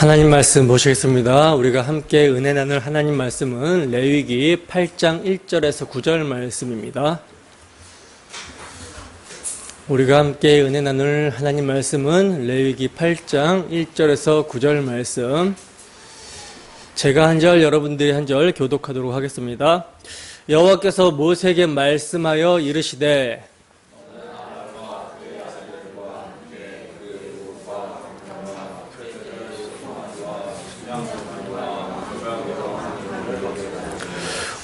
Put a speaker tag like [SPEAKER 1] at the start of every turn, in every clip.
[SPEAKER 1] 하나님 말씀 보시겠습니다. 우리가 함께 은혜 나눌 하나님 말씀은 레위기 8장 1절에서 9절 말씀입니다. 우리가 함께 은혜 나눌 하나님 말씀은 레위기 8장 1절에서 9절 말씀. 제가 한 절, 여러분들이 한 절 교독하도록 하겠습니다. 여호와께서 모세에게 말씀하여 이르시되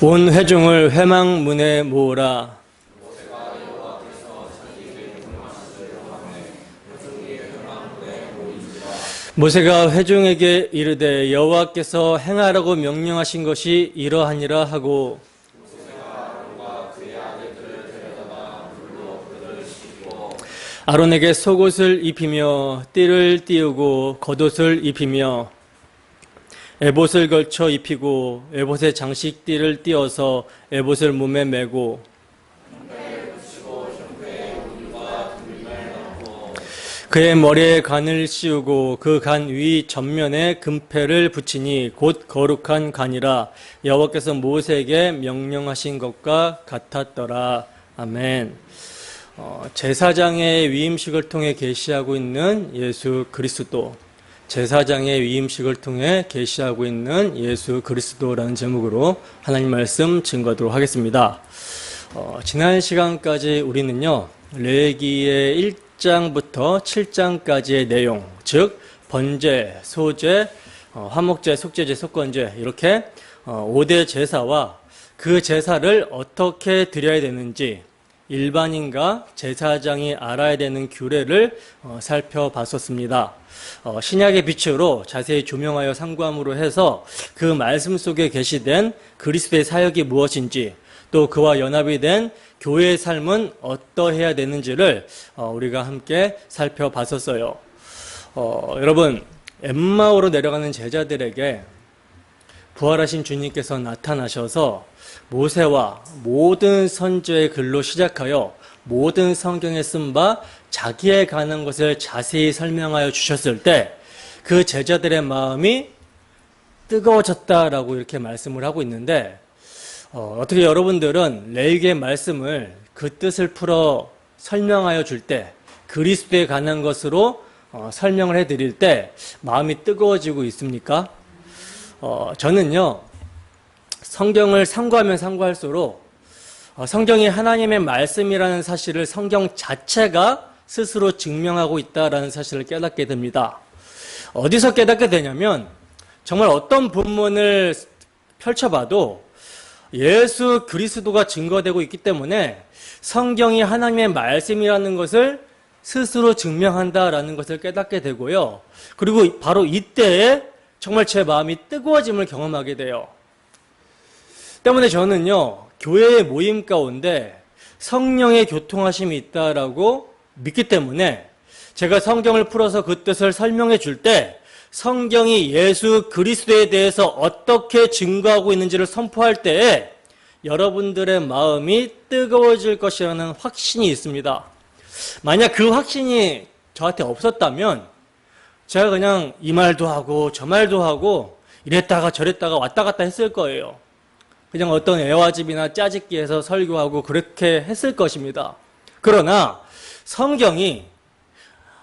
[SPEAKER 1] 온 회중을 회막문에 모으라. 모세가 회중에게 이르되 여호와께서 행하라고 명령하신 것이 이러하니라 하고 아론에게 속옷을 입히며 띠를 띄우고 겉옷을 입히며 에봇을 걸쳐 입히고 에봇의 장식띠를 띄어서 에봇을 몸에 메고 그의 머리에 관을 씌우고 그 관 위 전면에 금패를 붙이니 곧 거룩한 관이라 여호와께서 모세에게 명령하신 것과 같았더라. 아멘. 제사장의 위임식을 통해 계시하고 있는 예수 그리스도, 제사장의 위임식을 통해 계시하고 있는 예수 그리스도라는 제목으로 하나님 말씀 증거하도록 하겠습니다. 지난 시간까지 우리는요, 레위기의 1장부터 7장까지의 내용, 즉 번제, 소제, 화목제, 속죄제, 속건제 이렇게 5대 제사와 그 제사를 어떻게 드려야 되는지 일반인과 제사장이 알아야 되는 규례를 살펴봤었습니다. 신약의 빛으로 자세히 조명하여 상고함으로 해서 그 말씀 속에 계시된 그리스도의 사역이 무엇인지 또 그와 연합이 된 교회의 삶은 어떠해야 되는지를 우리가 함께 살펴봤었어요. 여러분, 엠마오로 내려가는 제자들에게 부활하신 주님께서 나타나셔서 모세와 모든 선지의 글로 시작하여 모든 성경에 쓴 바 자기에 관한 것을 자세히 설명하여 주셨을 때 그 제자들의 마음이 뜨거워졌다라고 이렇게 말씀을 하고 있는데 어떻게 여러분들은 레위기의 말씀을 그 뜻을 풀어 설명하여 줄 때 그리스도에 관한 것으로 설명을 해드릴 때 마음이 뜨거워지고 있습니까? 저는요, 성경을 상고하면 상고할수록 성경이 하나님의 말씀이라는 사실을 성경 자체가 스스로 증명하고 있다는 사실을 깨닫게 됩니다. 어디서 깨닫게 되냐면 정말 어떤 본문을 펼쳐봐도 예수 그리스도가 증거되고 있기 때문에 성경이 하나님의 말씀이라는 것을 스스로 증명한다라는 것을 깨닫게 되고요. 그리고 바로 이때에 정말 제 마음이 뜨거워짐을 경험하게 돼요. 때문에 저는요, 교회의 모임 가운데 성령의 교통하심이 있다라고 믿기 때문에 제가 성경을 풀어서 그 뜻을 설명해 줄 때 성경이 예수 그리스도에 대해서 어떻게 증거하고 있는지를 선포할 때에 여러분들의 마음이 뜨거워질 것이라는 확신이 있습니다. 만약 그 확신이 저한테 없었다면 제가 그냥 이 말도 하고 저 말도 하고 이랬다가 저랬다가 왔다 갔다 했을 거예요. 그냥 어떤 애와집이나 짜집기에서 설교하고 그렇게 했을 것입니다. 그러나 성경이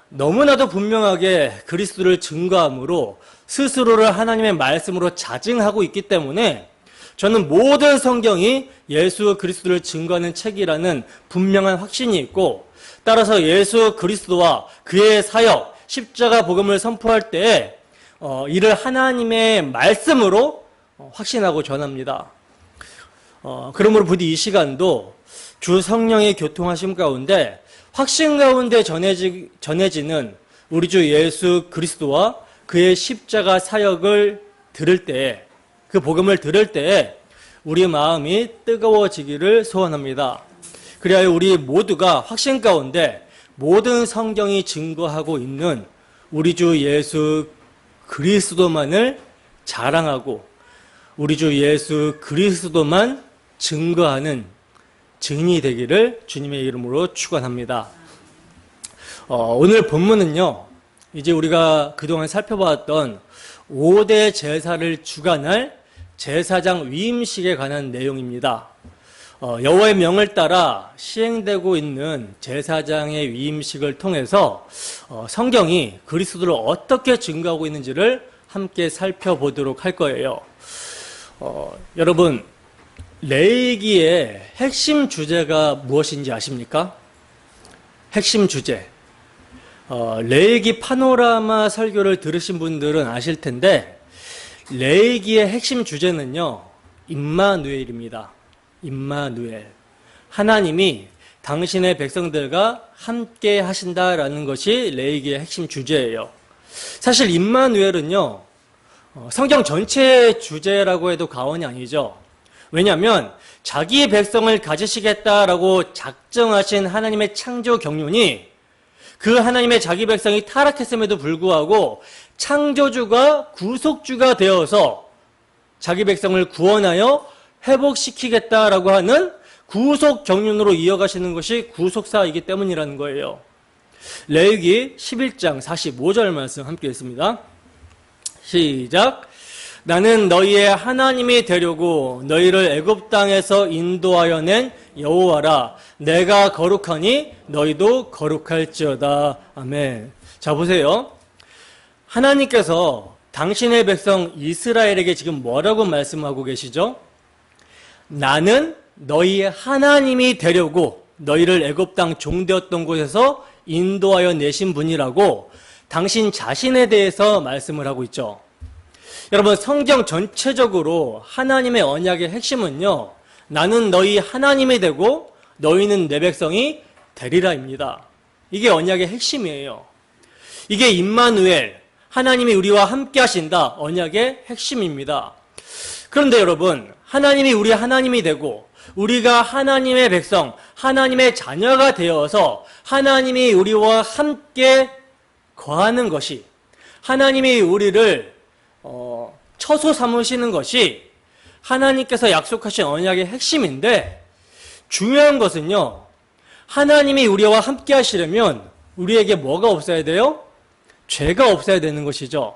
[SPEAKER 1] 너무나도 분명하게 그리스도를 증거함으로 스스로를 하나님의 말씀으로 자증하고 있기 때문에 저는 모든 성경이 예수 그리스도를 증거하는 책이라는 분명한 확신이 있고, 따라서 예수 그리스도와 그의 사역, 십자가 복음을 선포할 때에 이를 하나님의 말씀으로 확신하고 전합니다. 그러므로 부디 이 시간도 주 성령의 교통하심 가운데 확신 가운데 전해지는 우리 주 예수 그리스도와 그의 십자가 사역을 들을 때에, 그 복음을 들을 때에 우리 마음이 뜨거워지기를 소원합니다. 그리하여 우리 모두가 확신 가운데 모든 성경이 증거하고 있는 우리 주 예수 그리스도만을 자랑하고 우리 주 예수 그리스도만 증거하는 증인이 되기를 주님의 이름으로 축원합니다. 오늘 본문은요, 이제 우리가 그동안 살펴봤던 5대 제사를 주관할 제사장 위임식에 관한 내용입니다. 여호와의 명을 따라 시행되고 있는 제사장의 위임식을 통해서 성경이 그리스도를 어떻게 증거하고 있는지를 함께 살펴보도록 할 거예요. 여러분, 레위기의 핵심 주제가 무엇인지 아십니까? 핵심 주제. 레위기 파노라마 설교를 들으신 분들은 아실 텐데, 레위기의 핵심 주제는요, 임마누엘입니다. 임마누엘. 하나님이 당신의 백성들과 함께 하신다라는 것이 레위기의 핵심 주제예요. 사실 임마누엘은요, 성경 전체의 주제라고 해도 과언이 아니죠. 왜냐하면 자기의 백성을 가지시겠다라고 작정하신 하나님의 창조 경륜이 그 하나님의 자기 백성이 타락했음에도 불구하고 창조주가 구속주가 되어서 자기 백성을 구원하여 회복시키겠다라고 하는 구속 경륜으로 이어가시는 것이 구속사이기 때문이라는 거예요. 레위기 11장 45절 말씀 함께 읽습니다. 시작. 나는 너희의 하나님이 되려고 너희를 애굽 땅에서 인도하여 낸 여호와라. 내가 거룩하니 너희도 거룩할지어다. 아멘. 자, 보세요. 하나님께서 당신의 백성 이스라엘에게 지금 뭐라고 말씀하고 계시죠? 나는 너희의 하나님이 되려고 너희를 애굽 땅 종되었던 곳에서 인도하여 내신 분이라고 당신 자신에 대해서 말씀을 하고 있죠. 여러분, 성경 전체적으로 하나님의 언약의 핵심은요, 나는 너희 하나님이 되고 너희는 내 백성이 되리라입니다. 이게 언약의 핵심이에요. 이게 임마누엘, 하나님이 우리와 함께 하신다, 언약의 핵심입니다. 그런데 여러분, 하나님이 우리 하나님이 되고 우리가 하나님의 백성, 하나님의 자녀가 되어서 하나님이 우리와 함께 거하는 것이, 하나님이 우리를 처소 삼으시는 것이 하나님께서 약속하신 언약의 핵심인데, 중요한 것은요, 하나님이 우리와 함께 하시려면 우리에게 뭐가 없어야 돼요? 죄가 없어야 되는 것이죠.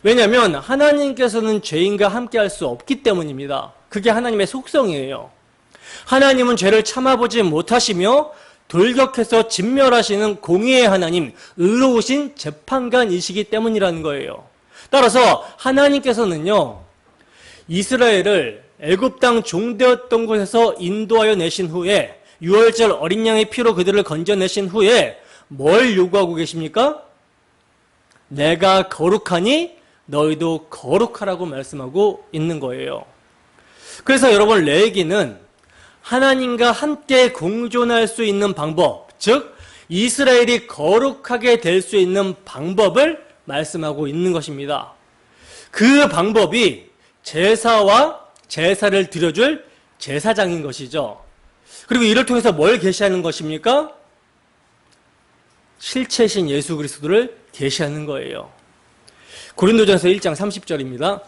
[SPEAKER 1] 왜냐하면 하나님께서는 죄인과 함께 할 수 없기 때문입니다. 그게 하나님의 속성이에요. 하나님은 죄를 참아보지 못하시며 돌격해서 진멸하시는 공의의 하나님, 의로우신 재판관이시기 때문이라는 거예요. 따라서 하나님께서는요, 이스라엘을 애굽 땅 종되었던 곳에서 인도하여 내신 후에, 유월절 어린 양의 피로 그들을 건져내신 후에 뭘 요구하고 계십니까? 내가 거룩하니 너희도 거룩하라고 말씀하고 있는 거예요. 그래서 여러분, 레위기는 하나님과 함께 공존할 수 있는 방법, 즉 이스라엘이 거룩하게 될 수 있는 방법을 말씀하고 있는 것입니다. 그 방법이 제사와 제사를 드려줄 제사장인 것이죠. 그리고 이를 통해서 뭘 계시하는 것입니까? 실체신 예수 그리스도를 계시하는 거예요. 고린도전서 1장 30절입니다.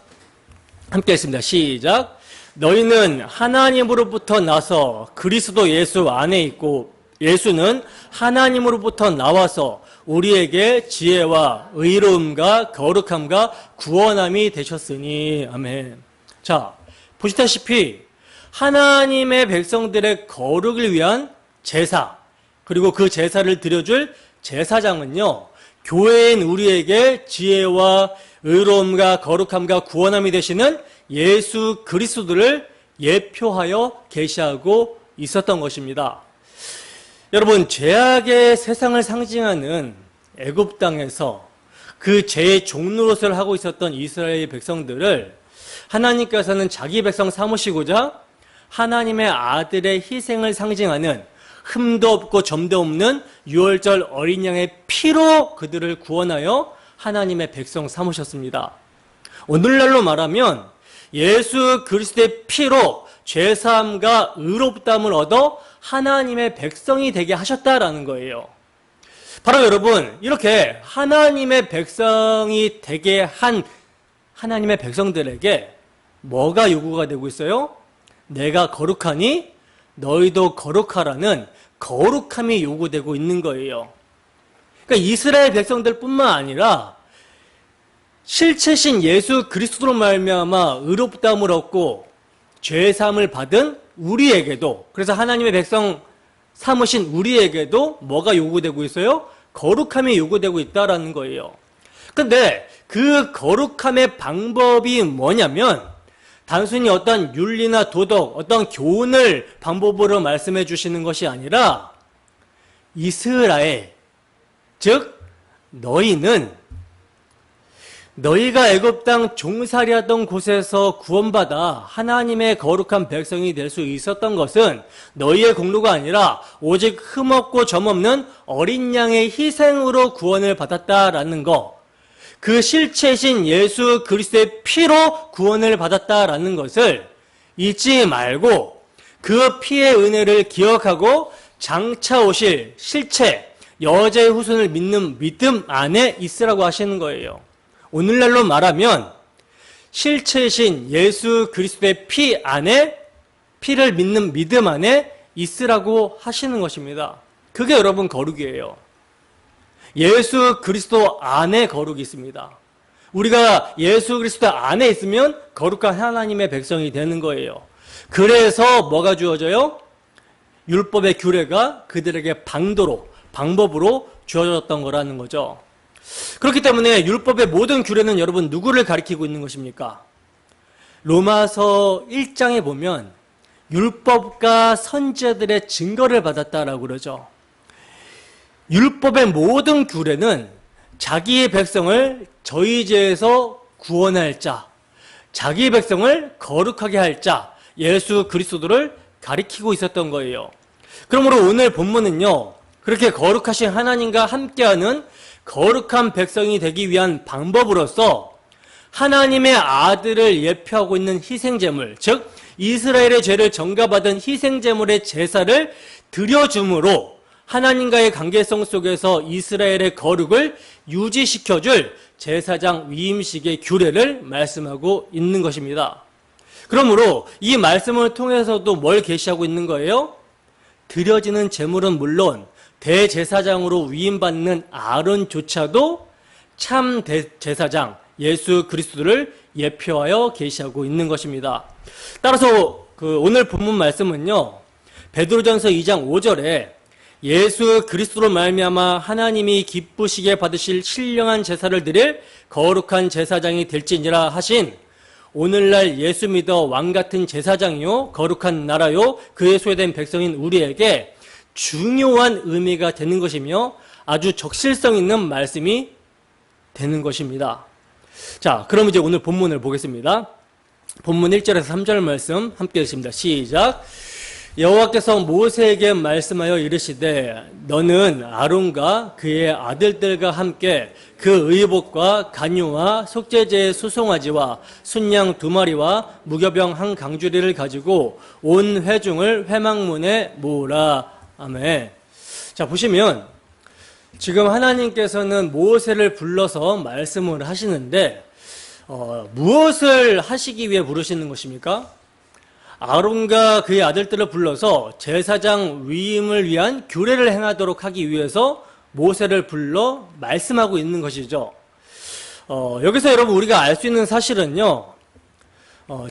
[SPEAKER 1] 함께 했습니다. 시작. 너희는 하나님으로부터 나서 그리스도 예수 안에 있고 예수는 하나님으로부터 나와서 우리에게 지혜와 의로움과 거룩함과 구원함이 되셨으니. 아멘. 자, 보시다시피 하나님의 백성들의 거룩을 위한 제사, 그리고 그 제사를 드려줄 제사장은요, 교회인 우리에게 지혜와 의로움과 거룩함과 구원함이 되시는 예수 그리스도를 예표하여 계시하고 있었던 것입니다. 여러분, 죄악의 세상을 상징하는 애굽 땅에서 그 죄의 종노릇을 하고 있었던 이스라엘 백성들을 하나님께서는 자기 백성 삼으시고자 하나님의 아들의 희생을 상징하는 흠도 없고 점도 없는 유월절 어린 양의 피로 그들을 구원하여 하나님의 백성 삼으셨습니다. 오늘날로 말하면 예수 그리스도의 피로 죄사함과 의롭다함을 얻어 하나님의 백성이 되게 하셨다라는 거예요. 바로 여러분, 이렇게 하나님의 백성이 되게 한 하나님의 백성들에게 뭐가 요구가 되고 있어요? 내가 거룩하니 너희도 거룩하라는 거룩함이 요구되고 있는 거예요. 그러니까 이스라엘 백성들뿐만 아니라 실체신 예수 그리스도로 말미암아 의롭다함을 얻고 죄 사함을 받은 우리에게도, 그래서 하나님의 백성 삼으신 우리에게도 뭐가 요구되고 있어요? 거룩함이 요구되고 있다라는 거예요. 근데 그 거룩함의 방법이 뭐냐면 단순히 어떤 윤리나 도덕, 어떤 교훈을 방법으로 말씀해 주시는 것이 아니라 이스라엘, 즉 너희는 너희가 애굽 땅 종살이하던 곳에서 구원받아 하나님의 거룩한 백성이 될 수 있었던 것은 너희의 공로가 아니라 오직 흠없고 점없는 어린 양의 희생으로 구원을 받았다라는 거, 그 실체신 예수 그리스도의 피로 구원을 받았다라는 것을 잊지 말고 그 피의 은혜를 기억하고 장차 오실 실체, 여자의 후손을 믿는 믿음 안에 있으라고 하시는 거예요. 오늘날로 말하면 실체신 예수 그리스도의 피 안에, 피를 믿는 믿음 안에 있으라고 하시는 것입니다. 그게 여러분 거룩이에요. 예수 그리스도 안에 거룩이 있습니다. 우리가 예수 그리스도 안에 있으면 거룩한 하나님의 백성이 되는 거예요. 그래서 뭐가 주어져요? 율법의 규례가 그들에게 방법으로 주어졌던 거라는 거죠. 그렇기 때문에 율법의 모든 규례는 여러분 누구를 가리키고 있는 것입니까? 로마서 1장에 보면 율법과 선지자들의 증거를 받았다라고 그러죠. 율법의 모든 규례는 자기의 백성을 저희 죄에서 구원할 자, 자기의 백성을 거룩하게 할 자, 예수 그리스도를 가리키고 있었던 거예요. 그러므로 오늘 본문은요, 그렇게 거룩하신 하나님과 함께하는 거룩한 백성이 되기 위한 방법으로서 하나님의 아들을 예표하고 있는 희생제물, 즉 이스라엘의 죄를 전가받은 희생제물의 제사를 드려줌으로 하나님과의 관계성 속에서 이스라엘의 거룩을 유지시켜줄 제사장 위임식의 규례를 말씀하고 있는 것입니다. 그러므로 이 말씀을 통해서도 뭘 계시하고 있는 거예요? 드려지는 제물은 물론 대제사장으로 위임받는 아론조차도 참 대제사장 예수 그리스도를 예표하여 계시하고 있는 것입니다. 따라서 오늘 본문 말씀은요, 베드로전서 2장 5절에 예수 그리스도로 말미암아 하나님이 기쁘시게 받으실 신령한 제사를 드릴 거룩한 제사장이 될지니라 하신, 오늘날 예수 믿어 왕같은 제사장이요 거룩한 나라요 그의 소유된 백성인 우리에게 중요한 의미가 되는 것이며 아주 적실성 있는 말씀이 되는 것입니다. 자, 그럼 이제 오늘 본문을 보겠습니다. 본문 1절에서 3절 말씀 함께 읽습니다. 시작. 여호와께서 모세에게 말씀하여 이르시되 너는 아론과 그의 아들들과 함께 그 의복과 간유와 속죄제의 수송아지와 순양 2마리와 무교병 1강주리를 가지고 온 회중을 회막문에 모으라. 아멘. 자, 보시면 지금 하나님께서는 모세를 불러서 말씀을 하시는데 무엇을 하시기 위해 부르시는 것입니까? 아론과 그의 아들들을 불러서 제사장 위임을 위한 규례를 행하도록 하기 위해서 모세를 불러 말씀하고 있는 것이죠. 여기서 여러분 우리가 알 수 있는 사실은요,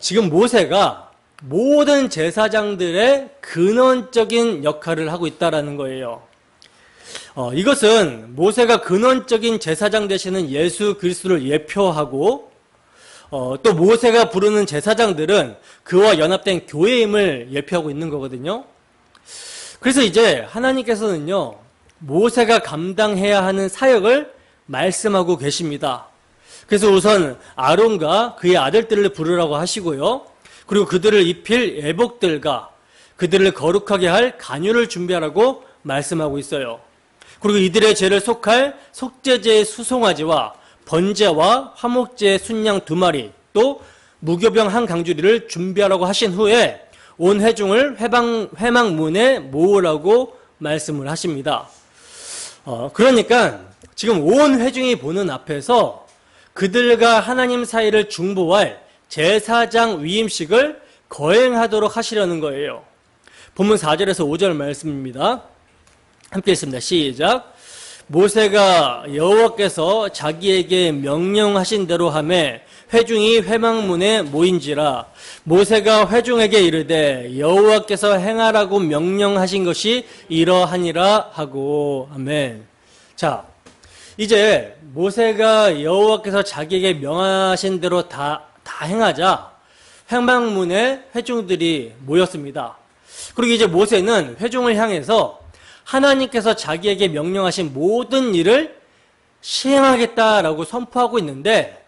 [SPEAKER 1] 지금 모세가 모든 제사장들의 근원적인 역할을 하고 있다는 거예요. 이것은 모세가 근원적인 제사장 되시는 예수 그리스도를 예표하고 또 모세가 부르는 제사장들은 그와 연합된 교회임을 예표하고 있는 거거든요. 그래서 이제 하나님께서는요, 모세가 감당해야 하는 사역을 말씀하고 계십니다. 그래서 우선 아론과 그의 아들들을 부르라고 하시고요, 그리고 그들을 입힐 예복들과 그들을 거룩하게 할 간유를 준비하라고 말씀하고 있어요. 그리고 이들의 죄를 속할 속죄제의 수송아지와 번제와 화목제의 순양 2마리, 또 무교병 1강주리를 준비하라고 하신 후에 온 회중을 회막문에 모으라고 말씀을 하십니다. 그러니까 지금 온 회중이 보는 앞에서 그들과 하나님 사이를 중보할 제사장 위임식을 거행하도록 하시려는 거예요. 본문 4절에서 5절 말씀입니다. 함께 읽습니다. 시작. 모세가 여호와께서 자기에게 명령하신 대로 하매 회중이 회막문에 모인지라. 모세가 회중에게 이르되 여호와께서 행하라고 명령하신 것이 이러하니라 하고. 아멘. 자, 이제 모세가 여호와께서 자기에게 명하신 대로 다 행하자 회막문에 회중들이 모였습니다. 그리고 이제 모세는 회중을 향해서 하나님께서 자기에게 명령하신 모든 일을 시행하겠다라고 선포하고 있는데,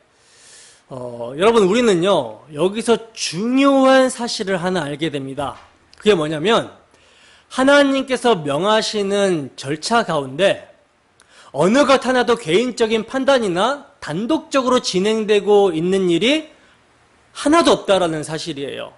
[SPEAKER 1] 여러분, 우리는요, 여기서 중요한 사실을 하나 알게 됩니다. 그게 뭐냐면, 하나님께서 명하시는 절차 가운데 어느 것 하나도 개인적인 판단이나 단독적으로 진행되고 있는 일이 하나도 없다라는 사실이에요.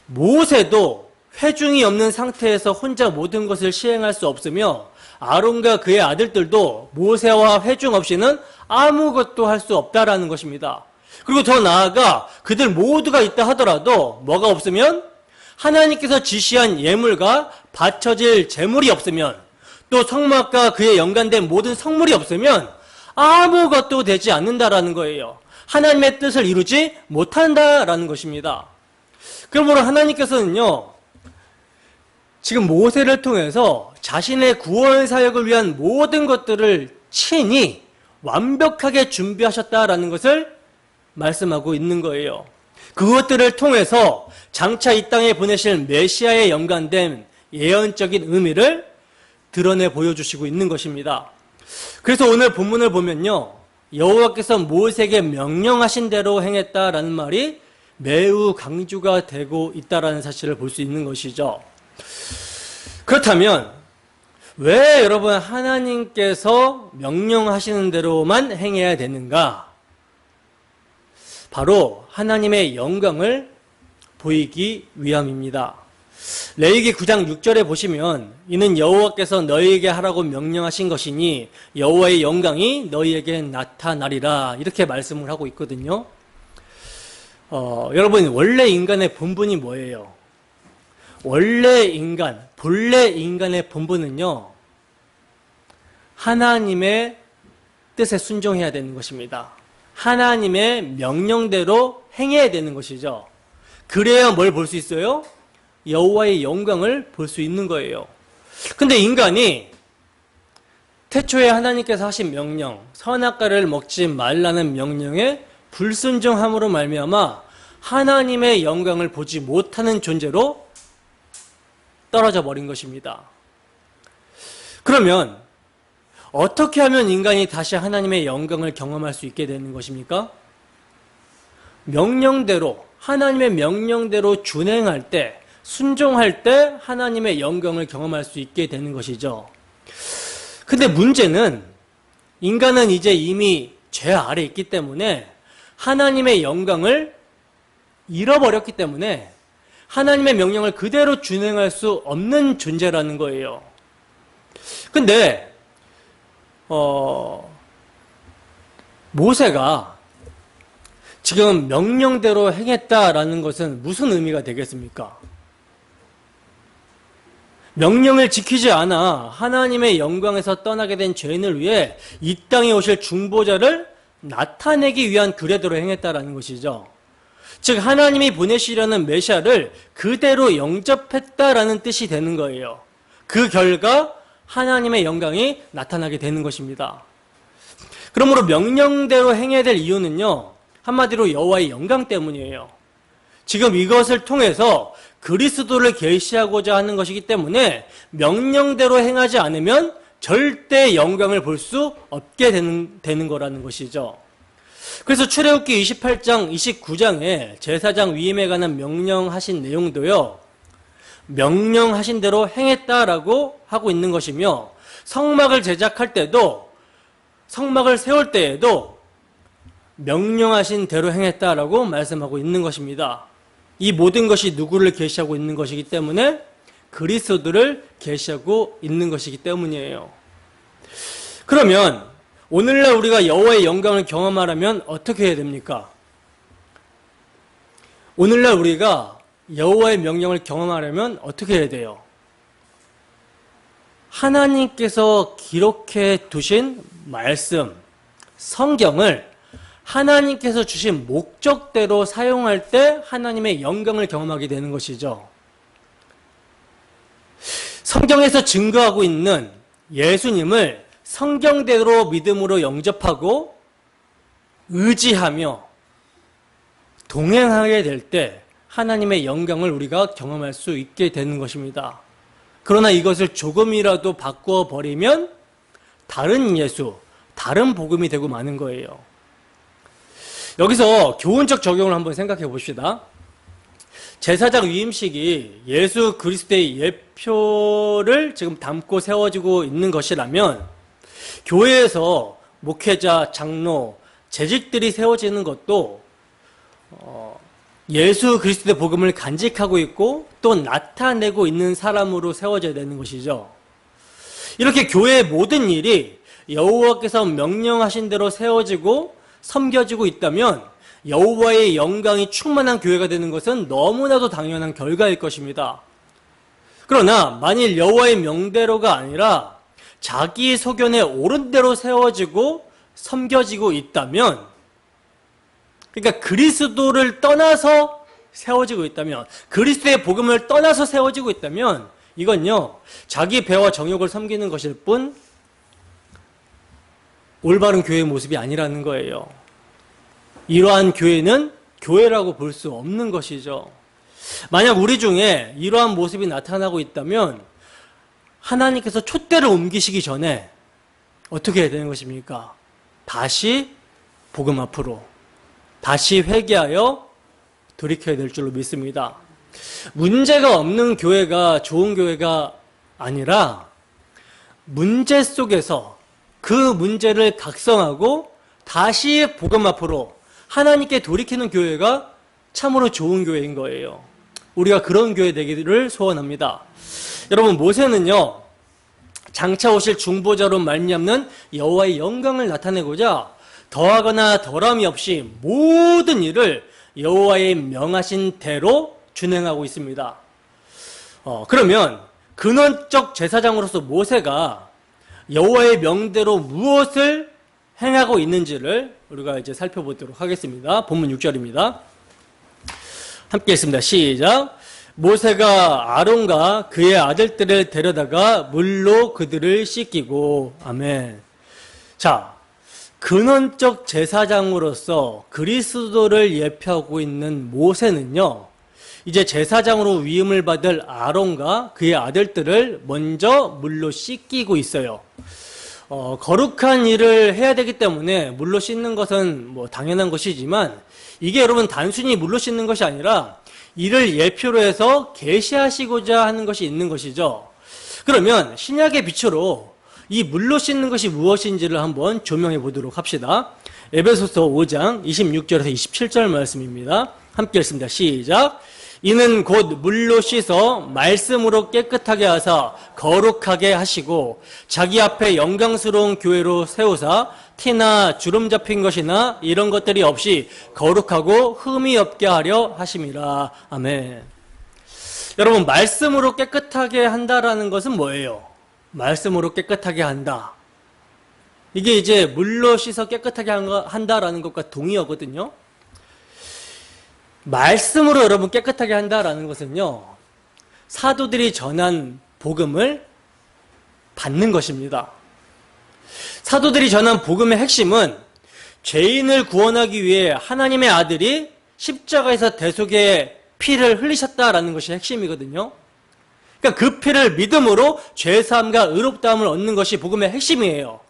[SPEAKER 1] 모세도 회중이 없는 상태에서 혼자 모든 것을 시행할 수 없으며, 아론과 그의 아들들도 모세와 회중 없이는 아무것도 할 수 없다라는 것입니다. 그리고 더 나아가 그들 모두가 있다 하더라도 뭐가 없으면, 하나님께서 지시한 예물과 바쳐질 제물이 없으면, 또 성막과 그에 연관된 모든 성물이 없으면 아무것도 되지 않는다라는 거예요. 하나님의 뜻을 이루지 못한다라는 것입니다. 그러므로 하나님께서는요, 지금 모세를 통해서 자신의 구원 사역을 위한 모든 것들을 친히 완벽하게 준비하셨다라는 것을 말씀하고 있는 거예요. 그것들을 통해서 장차 이 땅에 보내실 메시아에 연관된 예언적인 의미를 드러내 보여주시고 있는 것입니다. 그래서 오늘 본문을 보면요, 여호와께서 모세에게 명령하신 대로 행했다라는 말이 매우 강조가 되고 있다라는 사실을 볼 수 있는 것이죠. 그렇다면 왜 여러분 하나님께서 명령하시는 대로만 행해야 되는가? 바로 하나님의 영광을 보이기 위함입니다. 레위기 9장 6절에 보시면 이는 여호와께서 너희에게 하라고 명령하신 것이니 여호와의 영광이 너희에게 나타나리라, 이렇게 말씀을 하고 있거든요. 여러분, 원래 인간의 본분이 뭐예요? 원래 인간, 본래 인간의 본분은요, 하나님의 뜻에 순종해야 되는 것입니다. 하나님의 명령대로 행해야 되는 것이죠. 그래야 뭘 볼 수 있어요? 여호와의 영광을 볼 수 있는 거예요. 근데 인간이 태초에 하나님께서 하신 명령, 선악과를 먹지 말라는 명령에 불순종함으로 말미암아 하나님의 영광을 보지 못하는 존재로 떨어져 버린 것입니다. 그러면 어떻게 하면 인간이 다시 하나님의 영광을 경험할 수 있게 되는 것입니까? 명령대로, 하나님의 명령대로 준행할 때, 순종할 때 하나님의 영광을 경험할 수 있게 되는 것이죠. 근데 문제는 인간은 이제 이미 죄 아래 있기 때문에 하나님의 영광을 잃어버렸기 때문에 하나님의 명령을 그대로 준행할 수 없는 존재라는 거예요. 근데 모세가 지금 명령대로 행했다라는 것은 무슨 의미가 되겠습니까? 명령을 지키지 않아 하나님의 영광에서 떠나게 된 죄인을 위해 이 땅에 오실 중보자를 나타내기 위한 규례대로 행했다라는 것이죠. 즉 하나님이 보내시려는 메시아를 그대로 영접했다라는 뜻이 되는 거예요. 그 결과 하나님의 영광이 나타나게 되는 것입니다. 그러므로 명령대로 행해야 될 이유는요, 한마디로 여호와의 영광 때문이에요. 지금 이것을 통해서 그리스도를 계시하고자 하는 것이기 때문에 명령대로 행하지 않으면 절대 영광을 볼 수 없게 되는 거라는 것이죠. 그래서 출애굽기 28장, 29장에 제사장 위임에 관한 명령하신 내용도요, 명령하신 대로 행했다라고 하고 있는 것이며, 성막을 제작할 때도, 성막을 세울 때에도 명령하신 대로 행했다라고 말씀하고 있는 것입니다. 이 모든 것이 누구를 계시하고 있는 것이기 때문에 그리스도를 계시하고 있는 것이기 때문이에요. 그러면 오늘날 우리가 여호와의 영광을 경험하려면 어떻게 해야 됩니까? 오늘날 우리가 여호와의 명령을 경험하려면 어떻게 해야 돼요? 하나님께서 기록해 두신 말씀, 성경을 하나님께서 주신 목적대로 사용할 때 하나님의 영광을 경험하게 되는 것이죠. 성경에서 증거하고 있는 예수님을 성경대로 믿음으로 영접하고 의지하며 동행하게 될 때 하나님의 영광을 우리가 경험할 수 있게 되는 것입니다. 그러나 이것을 조금이라도 바꾸어 버리면 다른 예수, 다른 복음이 되고 마는 거예요. 여기서 교훈적 적용을 한번 생각해 봅시다. 제사장 위임식이 예수 그리스도의 예표를 지금 담고 세워지고 있는 것이라면 교회에서 목회자, 장로, 재직들이 세워지는 것도 예수 그리스도의 복음을 간직하고 있고 또 나타내고 있는 사람으로 세워져야 되는 것이죠. 이렇게 교회의 모든 일이 여호와께서 명령하신 대로 세워지고 섬겨지고 있다면 여호와의 영광이 충만한 교회가 되는 것은 너무나도 당연한 결과일 것입니다. 그러나 만일 여호와의 명대로가 아니라 자기 소견에 옳은 대로 세워지고 섬겨지고 있다면, 그러니까 그리스도를 떠나서 세워지고 있다면, 그리스도의 복음을 떠나서 세워지고 있다면 이건요 자기 배와 정욕을 섬기는 것일 뿐 올바른 교회의 모습이 아니라는 거예요. 이러한 교회는 교회라고 볼 수 없는 것이죠. 만약 우리 중에 이러한 모습이 나타나고 있다면 하나님께서 촛대를 옮기시기 전에 어떻게 해야 되는 것입니까? 다시 복음 앞으로 다시 회개하여 돌이켜야 될 줄로 믿습니다. 문제가 없는 교회가 좋은 교회가 아니라 문제 속에서 그 문제를 각성하고 다시 복음 앞으로 하나님께 돌이키는 교회가 참으로 좋은 교회인 거예요. 우리가 그런 교회 되기를 소원합니다. 여러분, 모세는요 장차 오실 중보자로 말미암는 여호와의 영광을 나타내고자 더하거나 덜함이 없이 모든 일을 여호와의 명하신 대로 준행하고 있습니다. 그러면 근원적 제사장으로서 모세가 여호와의 명대로 무엇을 행하고 있는지를 우리가 이제 살펴보도록 하겠습니다. 본문 6절입니다. 함께 읽습니다. 시작. 모세가 아론과 그의 아들들을 데려다가 물로 그들을 씻기고. 아멘. 자, 근원적 제사장으로서 그리스도를 예표하고 있는 모세는요 이제 제사장으로 위임을 받을 아론과 그의 아들들을 먼저 물로 씻기고 있어요. 거룩한 일을 해야 되기 때문에 물로 씻는 것은 뭐 당연한 것이지만 이게 여러분 단순히 물로 씻는 것이 아니라 이를 예표로 해서 계시하시고자 하는 것이 있는 것이죠. 그러면 신약의 빛으로 이 물로 씻는 것이 무엇인지를 한번 조명해 보도록 합시다. 에베소서 5장 26절에서 27절 말씀입니다. 함께 읽습니다. 시작. 이는 곧 물로 씻어 말씀으로 깨끗하게 하사 거룩하게 하시고 자기 앞에 영광스러운 교회로 세우사 티나 주름 잡힌 것이나 이런 것들이 없이 거룩하고 흠이 없게 하려 하심이라. 아멘. 여러분, 말씀으로 깨끗하게 한다라는 것은 뭐예요? 말씀으로 깨끗하게 한다. 이게 이제 물로 씻어 깨끗하게 한다라는 것과 동의어거든요. 말씀으로 여러분 깨끗하게 한다라는 것은요 사도들이 전한 복음을 받는 것입니다. 사도들이 전한 복음의 핵심은 죄인을 구원하기 위해 하나님의 아들이 십자가에서 대속의 피를 흘리셨다라는 것이 핵심이거든요. 그러니까 그 피를 믿음으로 죄사함과 의롭다함을 얻는 것이 복음의 핵심이에요.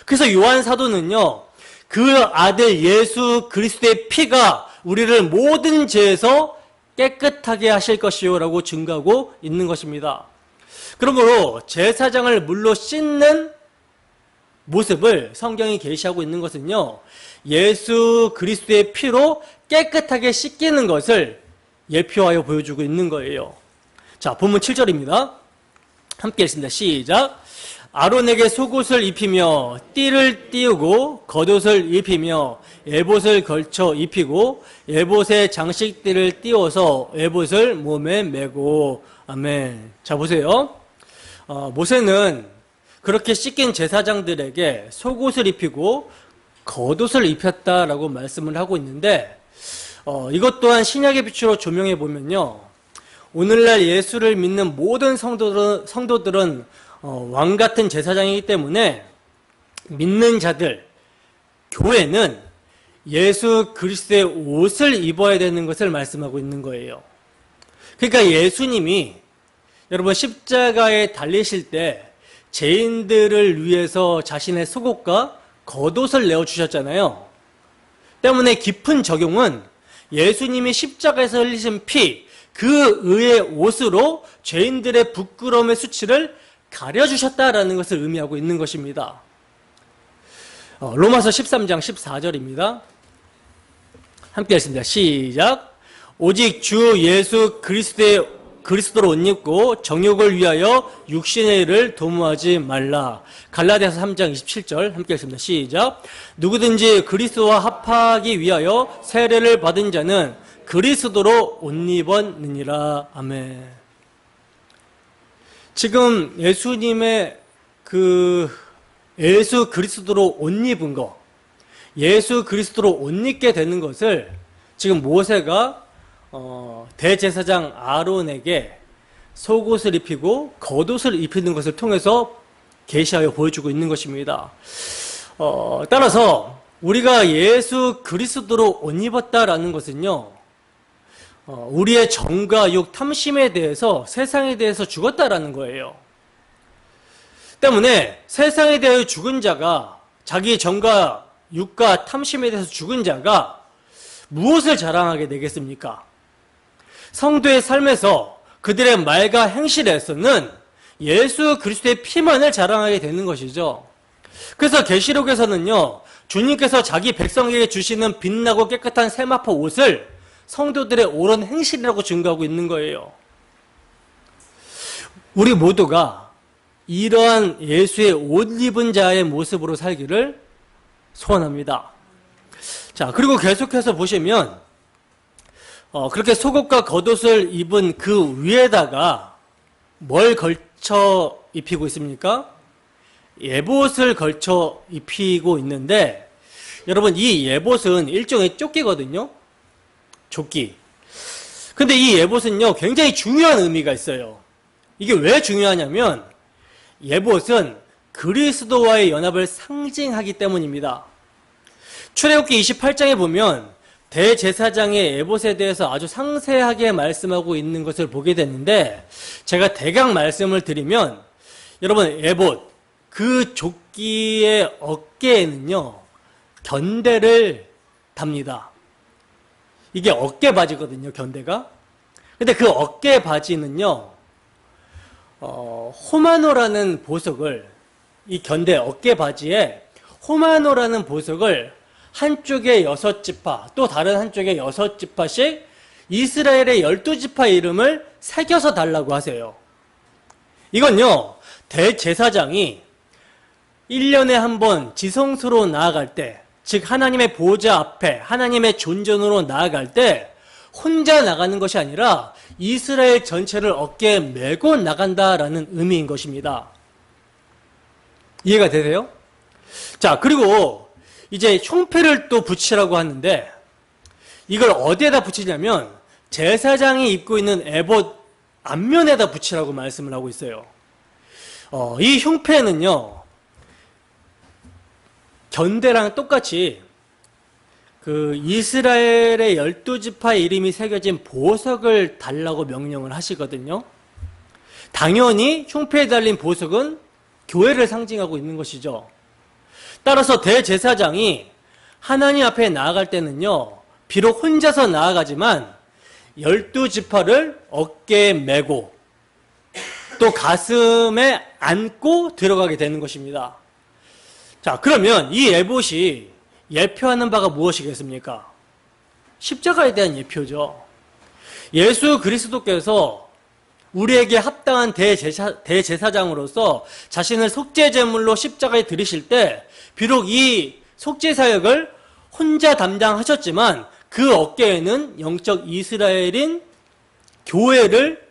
[SPEAKER 1] 그래서 요한 사도는요 그 아들 예수 그리스도의 피가 우리를 모든 죄에서 깨끗하게 하실 것이요 라고 증거하고 있는 것입니다. 그러므로 제사장을 물로 씻는 모습을 성경이 계시하고 있는 것은요 예수 그리스도의 피로 깨끗하게 씻기는 것을 예표하여 보여주고 있는 거예요. 자, 본문 7절입니다. 함께 읽습니다. 시작. 아론에게 속옷을 입히며 띠를 띄우고 겉옷을 입히며 에봇을 걸쳐 입히고 에봇에 장식띠를 띄워서 에봇을 몸에 메고. 아멘. 자, 보세요. 모세는 그렇게 씻긴 제사장들에게 속옷을 입히고 겉옷을 입혔다라고 말씀을 하고 있는데, 이것 또한 신약의 빛으로 조명해 보면요, 오늘날 예수를 믿는 모든 성도들은 왕 같은 제사장이기 때문에 믿는 자들, 교회는 예수 그리스도의 옷을 입어야 되는 것을 말씀하고 있는 거예요. 그러니까 예수님이 여러분 십자가에 달리실 때 죄인들을 위해서 자신의 속옷과 겉옷을 내어주셨잖아요. 때문에 깊은 적용은 예수님이 십자가에서 흘리신 피, 그 의의 옷으로 죄인들의 부끄러움의 수치를 가려주셨다라는 것을 의미하고 있는 것입니다. 로마서 13장 14절입니다. 함께 읽습니다. 시작. 오직 주 예수 그리스도로 옷 입고 정욕을 위하여 육신의 일을 도모하지 말라. 갈라디아서 3장 27절 함께 읽습니다. 시작. 누구든지 그리스도와 합하기 위하여 세례를 받은 자는 그리스도로 옷 입었느니라. 아멘. 지금 예수님의 예수 그리스도로 옷 입은 거, 예수 그리스도로 옷 입게 되는 것을 지금 모세가 대제사장 아론에게 속옷을 입히고 겉옷을 입히는 것을 통해서 계시하여 보여주고 있는 것입니다. 따라서 우리가 예수 그리스도로 옷 입었다라는 것은요, 우리의 정과 욕, 탐심에 대해서, 세상에 대해서 죽었다라는 거예요. 때문에 세상에 대하여 죽은 자가, 자기 정과 육과 탐심에 대해서 죽은 자가 무엇을 자랑하게 되겠습니까? 성도의 삶에서 그들의 말과 행실에서는 예수 그리스도의 피만을 자랑하게 되는 것이죠. 그래서 계시록에서는요, 주님께서 자기 백성에게 주시는 빛나고 깨끗한 세마포 옷을 성도들의 옳은 행실이라고 증거하고 있는 거예요. 우리 모두가 이러한 예수의 옷 입은 자의 모습으로 살기를 소원합니다. 자, 그리고 계속해서 보시면 그렇게 속옷과 겉옷을 입은 그 위에다가 뭘 걸쳐 입히고 있습니까? 예봇을 걸쳐 입히고 있는데, 여러분 이 예봇은 일종의 조끼거든요. 조끼. 근데 이 예봇은요, 굉장히 중요한 의미가 있어요. 이게 왜 중요하냐면 예봇은 그리스도와의 연합을 상징하기 때문입니다. 출애굽기 28장에 보면 대제사장의 예봇에 대해서 아주 상세하게 말씀하고 있는 것을 보게 되는데, 제가 대강 말씀을 드리면, 여러분 예봇, 그 조끼의 어깨에는요, 견대를 답니다. 이게 어깨 바지거든요, 견대가. 근데 그 어깨 바지는요, 호마노라는 보석을, 이 견대 어깨 바지에 호마노라는 보석을 한쪽에 6지파, 또 다른 한쪽에 6지파씩 이스라엘의 12지파 이름을 새겨서 달라고 하세요. 이건요, 대제사장이 1년에 한 번 지성소로 나아갈 때, 즉 하나님의 보좌 앞에 하나님의 존전으로 나아갈 때 혼자 나가는 것이 아니라 이스라엘 전체를 어깨에 메고 나간다라는 의미인 것입니다. 이해가 되세요? 자, 그리고 이제 흉패를 또 붙이라고 하는데, 이걸 어디에다 붙이냐면 제사장이 입고 있는 에봇 앞면에다 붙이라고 말씀을 하고 있어요. 이 흉패는요, 견대랑 똑같이 그 이스라엘의 12지파의 이름이 새겨진 보석을 달라고 명령을 하시거든요. 당연히 흉패에 달린 보석은 교회를 상징하고 있는 것이죠. 따라서 대제사장이 하나님 앞에 나아갈 때는요, 비록 혼자서 나아가지만 12지파를 어깨에 메고 또 가슴에 안고 들어가게 되는 것입니다. 자, 그러면 이 에봇이 예표하는 바가 무엇이겠습니까? 십자가에 대한 예표죠. 예수 그리스도께서 우리에게 합당한 대제사장으로서 자신을 속죄제물로 십자가에 들이실 때 비록 이 속죄사역을 혼자 담당하셨지만 그 어깨에는 영적 이스라엘인 교회를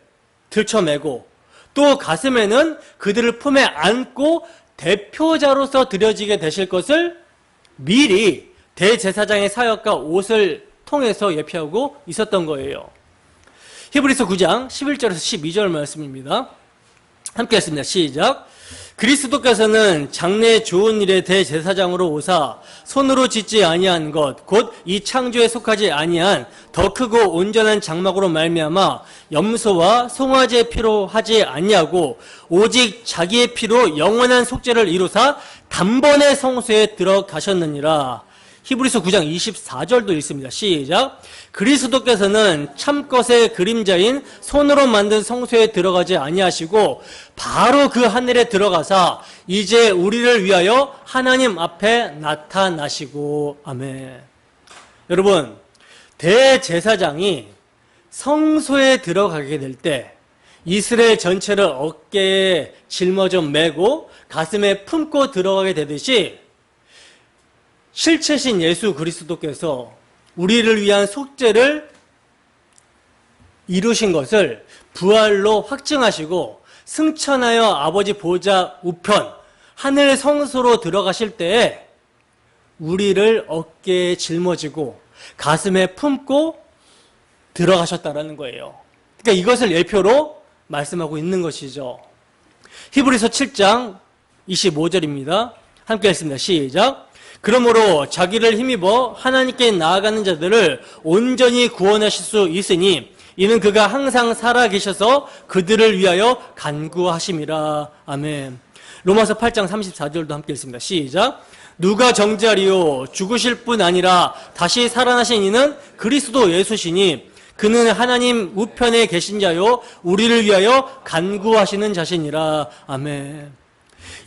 [SPEAKER 1] 들쳐매고 또 가슴에는 그들을 품에 안고 대표자로서 드려지게 되실 것을 미리 대제사장의 사역과 옷을 통해서 예표하고 있었던 거예요. 히브리서 9장 11절에서 12절 말씀입니다. 함께 했습니다. 시작. 그리스도께서는 장래 좋은 일의 대제사장으로 오사 손으로 짓지 아니한 것 곧 이 창조에 속하지 아니한 더 크고 온전한 장막으로 말미암아 염소와 송아지의 피로 하지 아니하고 오직 자기의 피로 영원한 속죄를 이루사 단번에 성소에 들어가셨느니라. 히브리서 9장 24절도 있습니다. 시작. 그리스도께서는 참것의 그림자인 손으로 만든 성소에 들어가지 아니하시고 바로 그 하늘에 들어가사 이제 우리를 위하여 하나님 앞에 나타나시고. 아멘. 여러분, 대제사장이 성소에 들어가게 될 때 이스라엘 전체를 어깨에 짊어져 메고 가슴에 품고 들어가게 되듯이 실체신 예수 그리스도께서 우리를 위한 속죄를 이루신 것을 부활로 확증하시고 승천하여 아버지 보좌 우편 하늘 성소로 들어가실 때에 우리를 어깨에 짊어지고 가슴에 품고 들어가셨다라는 거예요. 그러니까 이것을 예표로 말씀하고 있는 것이죠. 히브리서 7장 25절입니다. 함께 했습니다. 시작. 그러므로 자기를 힘입어 하나님께 나아가는 자들을 온전히 구원하실 수 있으니 이는 그가 항상 살아계셔서 그들을 위하여 간구하심이라. 아멘. 로마서 8장 34절도 함께 읽습니다. 시작. 누가 정죄하리요 죽으실 뿐 아니라 다시 살아나신 이는 그리스도 예수시니 그는 하나님 우편에 계신 자요 우리를 위하여 간구하시는 자시니라. 아멘.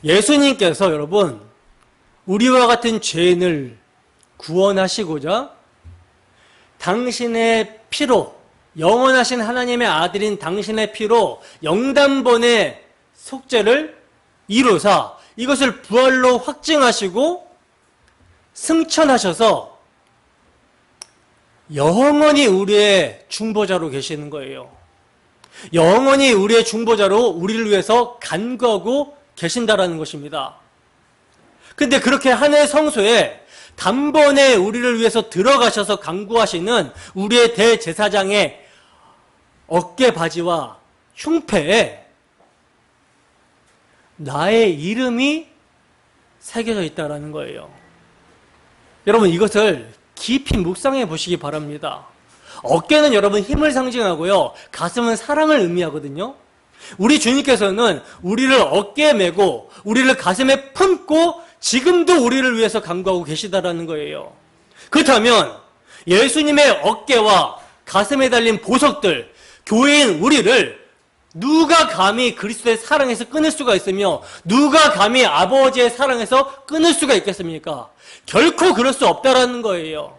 [SPEAKER 1] 예수님께서 여러분 우리와 같은 죄인을 구원하시고자 당신의 피로 영원하신 하나님의 아들인 당신의 피로 영단번의 속죄를 이루사 이것을 부활로 확증하시고 승천하셔서 영원히 우리의 중보자로 계시는 거예요. 영원히 우리의 중보자로 우리를 위해서 간구하고 계신다라는 것입니다. 근데 그렇게 하늘 성소에 단번에 우리를 위해서 들어가셔서 간구하시는 우리의 대제사장의 어깨 바지와 흉패에 나의 이름이 새겨져 있다는 거예요. 여러분 이것을 깊이 묵상해 보시기 바랍니다. 어깨는 여러분 힘을 상징하고요. 가슴은 사랑을 의미하거든요. 우리 주님께서는 우리를 어깨에 메고 우리를 가슴에 품고 지금도 우리를 위해서 간구하고 계시다라는 거예요. 그렇다면 예수님의 어깨와 가슴에 달린 보석들, 교회인 우리를 누가 감히 그리스도의 사랑에서 끊을 수가 있으며 누가 감히 아버지의 사랑에서 끊을 수가 있겠습니까? 결코 그럴 수 없다라는 거예요.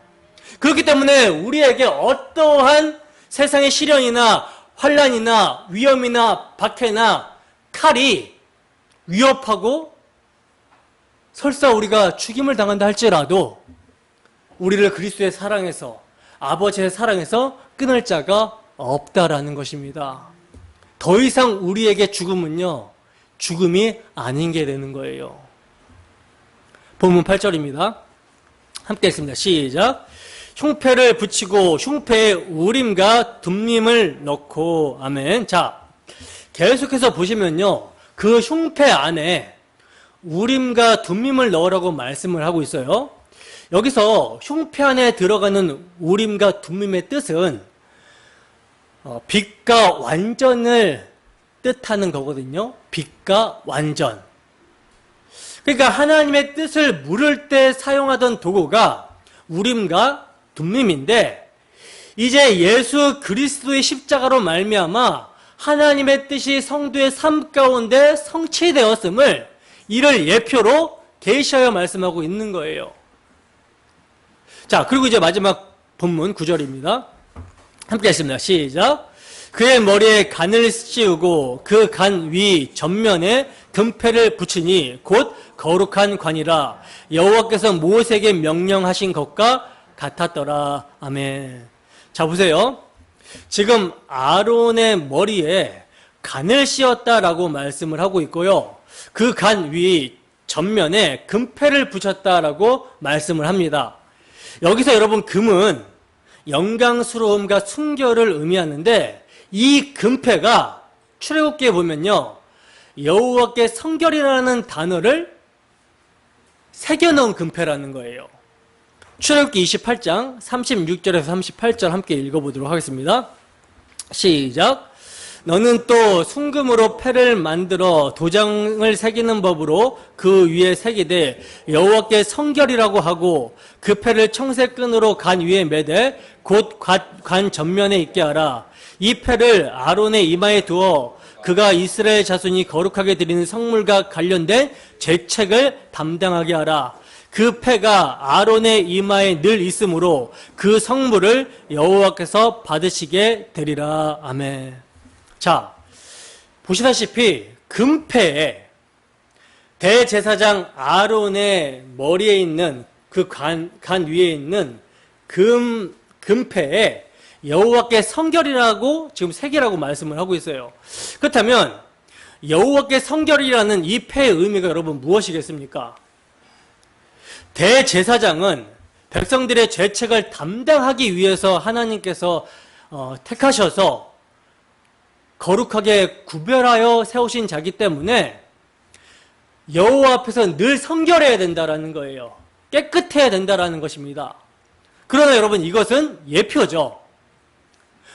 [SPEAKER 1] 그렇기 때문에 우리에게 어떠한 세상의 시련이나 환난이나 위험이나 박해나 칼이 위협하고 설사 우리가 죽임을 당한다 할지라도 우리를 그리스도의 사랑에서 아버지의 사랑에서 끊을 자가 없다라는 것입니다. 더 이상 우리에게 죽음은요 죽음이 아닌 게 되는 거예요. 본문 8절입니다. 함께 읽습니다. 시작. 흉패를 붙이고 흉패에 우림과 둠림을 넣고. 아멘. 자, 계속해서 보시면요 그 흉패 안에 우림과 둠림을 넣으라고 말씀을 하고 있어요. 여기서 흉패 안에 들어가는 우림과 둠림의 뜻은 빛과 완전을 뜻하는 거거든요. 빛과 완전. 그러니까 하나님의 뜻을 물을 때 사용하던 도구가 우림과 둠림인데 이제 예수 그리스도의 십자가로 말미암아 하나님의 뜻이 성도의 삶 가운데 성취되었음을 이를 예표로 계시하여 말씀하고 있는 거예요. 자, 그리고 이제 마지막 본문 9절입니다. 함께 하십니다. 시작. 그의 머리에 간을 씌우고 그 간 위 전면에 금패를 붙이니 곧 거룩한 관이라 여호와께서 모세에게 명령하신 것과 같았더라. 아멘. 자, 보세요. 지금 아론의 머리에 간을 씌웠다라고 말씀을 하고 있고요. 그 간 위 전면에 금패를 붙였다라고 말씀을 합니다. 여기서 여러분 금은 영광스러움과 순결을 의미하는데 이 금패가 출애굽기에 보면요, 여호와께 성결이라는 단어를 새겨넣은 금패라는 거예요. 출애굽기 28장 36절에서 38절 함께 읽어보도록 하겠습니다. 시작. 너는 또 순금으로 패를 만들어 도장을 새기는 법으로 그 위에 새기되 여호와께 성결이라고 하고 그 패를 청색끈으로 간 위에 매되 곧 관 전면에 있게 하라. 이 패를 아론의 이마에 두어 그가 이스라엘 자손이 거룩하게 드리는 성물과 관련된 제책을 담당하게 하라. 그 패가 아론의 이마에 늘 있으므로 그 성물을 여호와께서 받으시게 되리라. 아멘. 자, 보시다시피 금패에 대제사장 아론의 머리에 있는 그 관 위에 있는 금패에 여호와께 성결이라고 지금 새기라고 말씀을 하고 있어요. 그렇다면 여호와께 성결이라는 이 패의 의미가 여러분 무엇이겠습니까? 대제사장은 백성들의 죄책을 담당하기 위해서 하나님께서 택하셔서 거룩하게 구별하여 세우신 자기 때문에 여호와 앞에서 늘 성결해야 된다라는 거예요. 깨끗해야 된다라는 것입니다. 그러나 여러분 이것은 예표죠.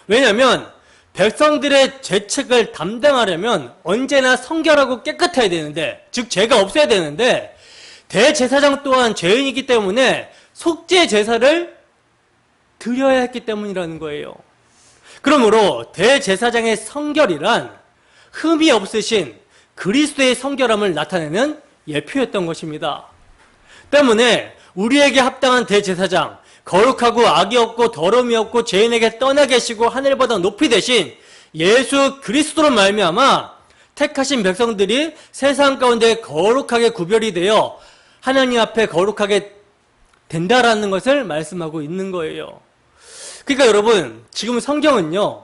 [SPEAKER 1] 왜냐하면 백성들의 죄책을 담당하려면 언제나 성결하고 깨끗해야 되는데, 즉 죄가 없어야 되는데 대제사장 또한 죄인이기 때문에 속죄 제사를 드려야 했기 때문이라는 거예요. 그러므로 대제사장의 성결이란 흠이 없으신 그리스도의 성결함을 나타내는 예표였던 것입니다. 때문에 우리에게 합당한 대제사장, 거룩하고 악이 없고 더러움이 없고 죄인에게 떠나 계시고 하늘보다 높이 되신 예수 그리스도로 말미암아 택하신 백성들이 세상 가운데 거룩하게 구별이 되어 하나님 앞에 거룩하게 된다라는 것을 말씀하고 있는 거예요. 그러니까 여러분, 지금 성경은요,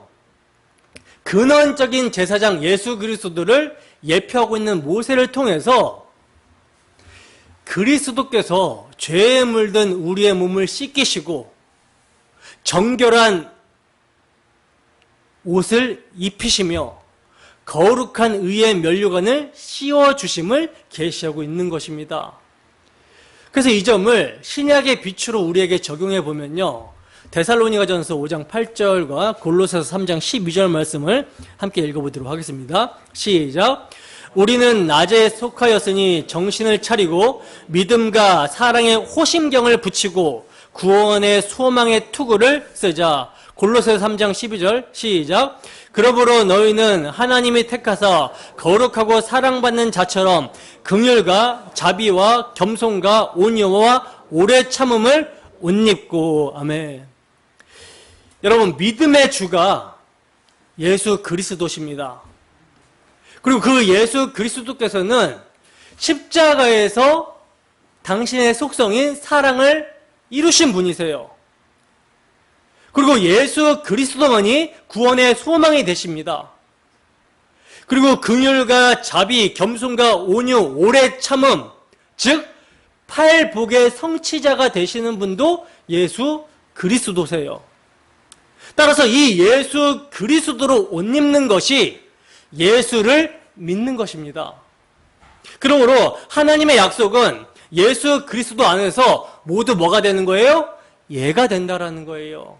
[SPEAKER 1] 근원적인 제사장 예수 그리스도를 예표하고 있는 모세를 통해서 그리스도께서 죄에 물든 우리의 몸을 씻기시고 정결한 옷을 입히시며 거룩한 의의 면류관을 씌워주심을 계시하고 있는 것입니다. 그래서 이 점을 신약의 빛으로 우리에게 적용해 보면요, 데살로니가전서 5장 8절과 골로새서 3장 12절 말씀을 함께 읽어보도록 하겠습니다. 시작. 우리는 낮에 속하였으니 정신을 차리고 믿음과 사랑의 호심경을 붙이고 구원의 소망의 투구를 쓰자. 골로새서 3장 12절 시작. 그러므로 너희는 하나님이 택하사 거룩하고 사랑받는 자처럼 긍휼과 자비와 겸손과 온유와 오래 참음을 옷 입고. 아멘. 여러분, 믿음의 주가 예수 그리스도십니다. 그리고 그 예수 그리스도께서는 십자가에서 당신의 속성인 사랑을 이루신 분이세요. 그리고 예수 그리스도만이 구원의 소망이 되십니다. 그리고 긍휼과 자비, 겸손과 온유, 오래 참음, 즉 팔복의 성취자가 되시는 분도 예수 그리스도세요. 따라서 이 예수 그리스도로 옷 입는 것이 예수를 믿는 것입니다. 그러므로 하나님의 약속은 예수 그리스도 안에서 모두 뭐가 되는 거예요? 예가 된다라는 거예요.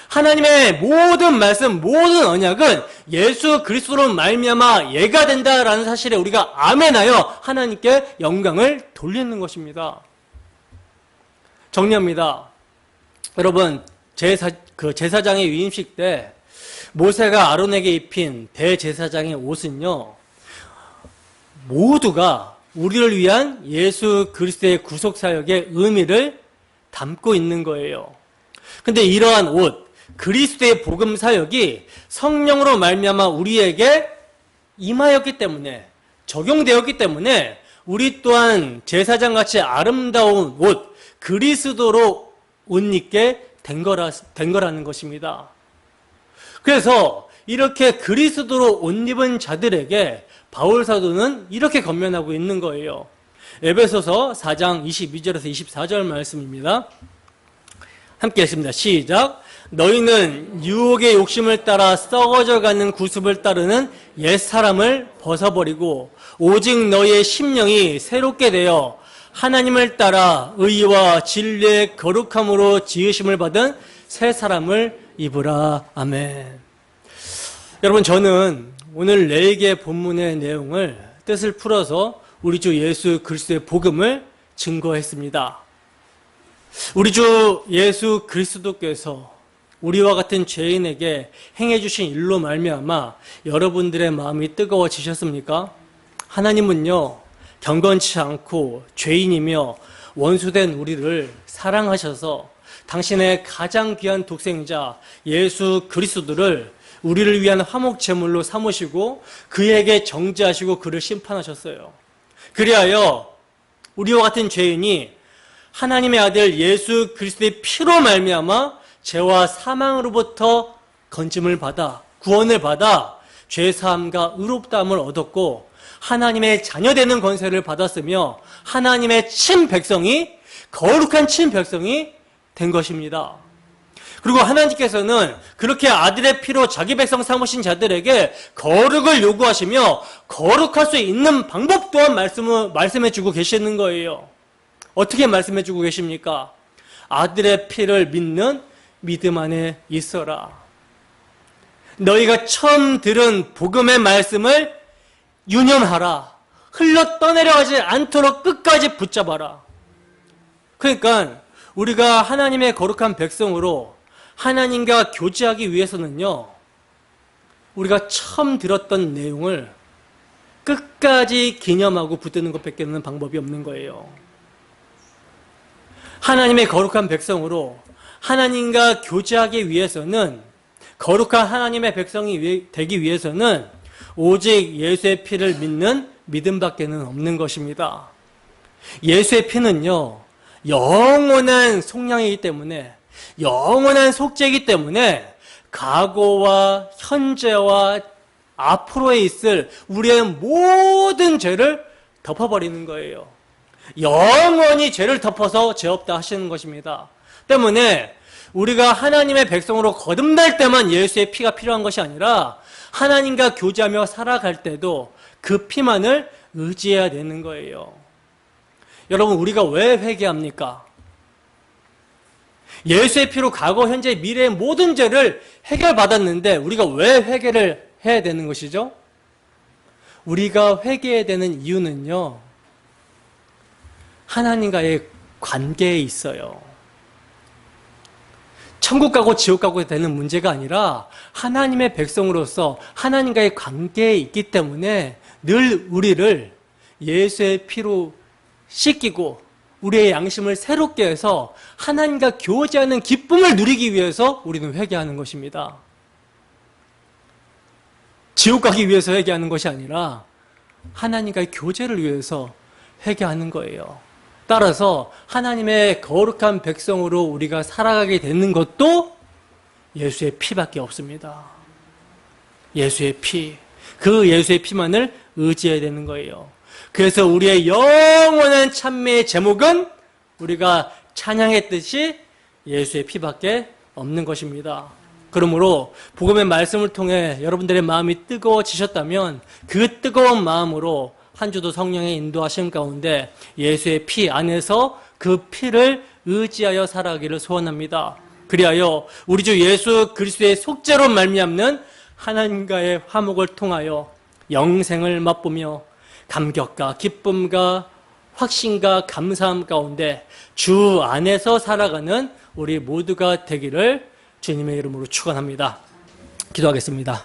[SPEAKER 1] 하나님의 모든 말씀, 모든 언약은 예수 그리스도로 말미암아 예가 된다라는 사실에 우리가 아멘하여 하나님께 영광을 돌리는 것입니다. 정리합니다. 여러분, 제사장의 위임식 때 모세가 아론에게 입힌 대제사장의 옷은요, 모두가 우리를 위한 예수 그리스도의 구속사역의 의미를 담고 있는 거예요. 근데 이러한 옷, 그리스도의 복음 사역이 성령으로 말미암아 우리에게 임하였기 때문에, 적용되었기 때문에 우리 또한 제사장같이 아름다운 옷, 그리스도로 옷 입게 된 거라는 것입니다. 그래서 이렇게 그리스도로 옷 입은 자들에게 바울 사도는 이렇게 권면하고 있는 거예요. 에베소서 4장 22절에서 24절 말씀입니다. 함께 읽습니다. 시작. 너희는 유혹의 욕심을 따라 썩어져가는 구습을 따르는 옛사람을 벗어버리고 오직 너희의 심령이 새롭게 되어 하나님을 따라 의와 진리의 거룩함으로 지으심을 받은 새 사람을 입으라. 아멘. 여러분, 저는 오늘 레위기 본문의 내용을 뜻을 풀어서 우리 주 예수 그리스도의 복음을 증거했습니다. 우리 주 예수 그리스도께서 우리와 같은 죄인에게 행해주신 일로 말미암아 여러분들의 마음이 뜨거워지셨습니까? 하나님은요, 경건치 않고 죄인이며 원수된 우리를 사랑하셔서 당신의 가장 귀한 독생자 예수 그리스도를 우리를 위한 화목제물로 삼으시고 그에게 정죄하시고 그를 심판하셨어요. 그리하여 우리와 같은 죄인이 하나님의 아들 예수 그리스도의 피로 말미암아 죄와 사망으로부터 건짐을 받아 구원을 받아 죄사함과 의롭다함을 얻었고 하나님의 자녀되는 권세를 받았으며 하나님의 친백성이 거룩한 친백성이 된 것입니다. 그리고 하나님께서는 그렇게 아들의 피로 자기 백성 삼으신 자들에게 거룩을 요구하시며 거룩할 수 있는 방법 또한 말씀해 주고 계시는 거예요. 어떻게 말씀해 주고 계십니까? 아들의 피를 믿는 믿음 안에 있어라. 너희가 처음 들은 복음의 말씀을 유념하라. 흘러 떠내려가지 않도록 끝까지 붙잡아라. 그러니까 우리가 하나님의 거룩한 백성으로 하나님과 교제하기 위해서는요, 우리가 처음 들었던 내용을 끝까지 기념하고 붙드는 것밖에는 방법이 없는 거예요. 하나님의 거룩한 백성으로 하나님과 교제하기 위해서는, 거룩한 하나님의 백성이 되기 위해서는 오직 예수의 피를 믿는 믿음밖에는 없는 것입니다. 예수의 피는요, 영원한 속량이기 때문에, 영원한 속죄이기 때문에 과거와 현재와 앞으로에 있을 우리의 모든 죄를 덮어버리는 거예요. 영원히 죄를 덮어서 죄 없다 하시는 것입니다. 때문에 우리가 하나님의 백성으로 거듭날 때만 예수의 피가 필요한 것이 아니라 하나님과 교제하며 살아갈 때도 그 피만을 의지해야 되는 거예요. 여러분, 우리가 왜 회개합니까? 예수의 피로 과거, 현재, 미래의 모든 죄를 해결받았는데 우리가 왜 회개를 해야 되는 것이죠? 우리가 회개해야 되는 이유는요, 하나님과의 관계에 있어요. 천국 가고 지옥 가고 되는 문제가 아니라 하나님의 백성으로서 하나님과의 관계에 있기 때문에 늘 우리를 예수의 피로 씻기고 우리의 양심을 새롭게 해서 하나님과 교제하는 기쁨을 누리기 위해서 우리는 회개하는 것입니다. 지옥 가기 위해서 회개하는 것이 아니라 하나님과의 교제를 위해서 회개하는 거예요. 따라서 하나님의 거룩한 백성으로 우리가 살아가게 되는 것도 예수의 피밖에 없습니다. 예수의 피, 그 예수의 피만을 의지해야 되는 거예요. 그래서 우리의 영원한 찬미의 제목은 우리가 찬양했듯이 예수의 피밖에 없는 것입니다. 그러므로 복음의 말씀을 통해 여러분들의 마음이 뜨거워지셨다면 그 뜨거운 마음으로 한 주도 성령의 인도하심 가운데 예수의 피 안에서 그 피를 의지하여 살아가기를 소원합니다. 그리하여 우리 주 예수 그리스도의 속죄로 말미암는 하나님과의 화목을 통하여 영생을 맛보며 감격과 기쁨과 확신과 감사함 가운데 주 안에서 살아가는 우리 모두가 되기를 주님의 이름으로 축원합니다. 기도하겠습니다.